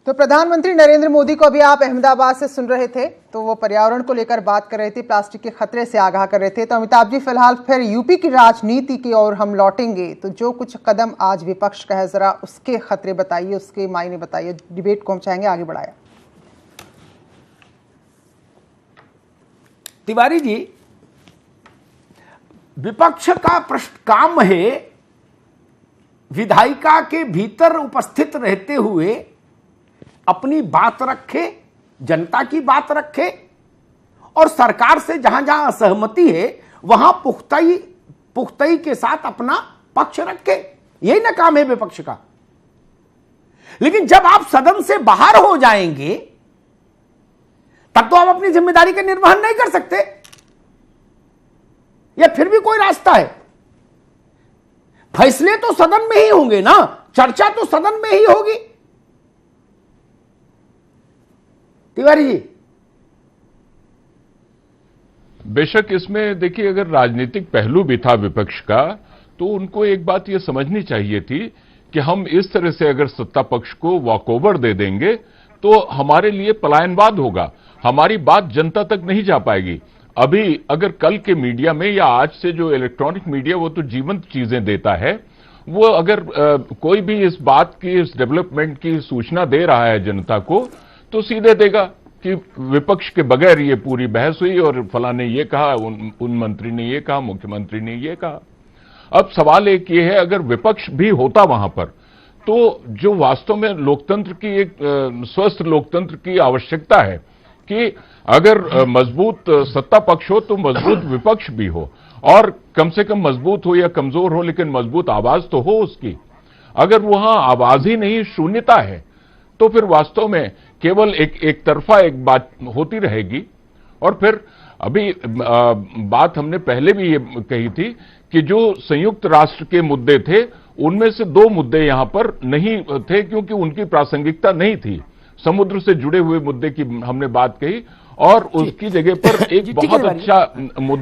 तो प्रधानमंत्री नरेंद्र मोदी को अभी आप अहमदाबाद से सुन रहे थे, तो वो पर्यावरण को लेकर बात कर रहे थे, प्लास्टिक के खतरे से आगाह कर रहे थे। तो अमिताभ जी, फिलहाल फिर यूपी की राजनीति की ओर हम लौटेंगे। तो जो कुछ कदम आज विपक्ष का है, जरा उसके खतरे बताइए, उसके मायने बताइए। डिबेट को हम चाहेंगे आगे बढ़ाया। तिवारी जी, विपक्ष का काम है विधायिका के भीतर उपस्थित रहते हुए अपनी बात रखे, जनता की बात रखे और सरकार से जहां जहां असहमति है वहां पुख्तई के साथ अपना पक्ष रखे। यही ना काम है विपक्ष का। लेकिन जब आप सदन से बाहर हो जाएंगे तब तो आप अपनी जिम्मेदारी का निर्वहन नहीं कर सकते। या फिर भी कोई रास्ता है? फैसले तो सदन में ही होंगे ना, चर्चा तो सदन में ही होगी। तिवारी जी, बेशक इसमें देखिए, अगर राजनीतिक पहलू भी था विपक्ष का, तो उनको एक बात यह समझनी चाहिए थी कि हम इस तरह से अगर सत्ता पक्ष को वॉकओवर दे देंगे तो हमारे लिए पलायनवाद होगा, हमारी बात जनता तक नहीं जा पाएगी। अभी अगर कल के मीडिया में या आज से जो इलेक्ट्रॉनिक मीडिया वो तो जीवंत चीजें देता है, वो अगर कोई भी इस बात की, इस डेवलपमेंट की सूचना दे रहा है जनता को, तो सीधे देगा कि विपक्ष के बगैर ये पूरी बहस हुई और फला ने ये कहा, उन मंत्री ने ये कहा, मुख्यमंत्री ने ये कहा। अब सवाल एक ये है, अगर विपक्ष भी होता वहां पर, तो जो वास्तव में लोकतंत्र की एक स्वस्थ लोकतंत्र की आवश्यकता है कि अगर मजबूत सत्ता पक्ष हो तो मजबूत विपक्ष भी हो, और कम से कम मजबूत हो या कमजोर हो लेकिन मजबूत आवाज तो हो उसकी। अगर वहां आवाज ही नहीं, शून्यता है, तो फिर वास्तव में केवल एक तरफा एक बात होती रहेगी। और फिर अभी बात हमने पहले भी ये कही थी कि जो संयुक्त राष्ट्र के मुद्दे थे उनमें से 2 मुद्दे यहां पर नहीं थे क्योंकि उनकी प्रासंगिकता नहीं थी। समुद्र से जुड़े हुए मुद्दे की हमने बात कही और उसकी जगह पर एक बहुत अच्छा मुद्दा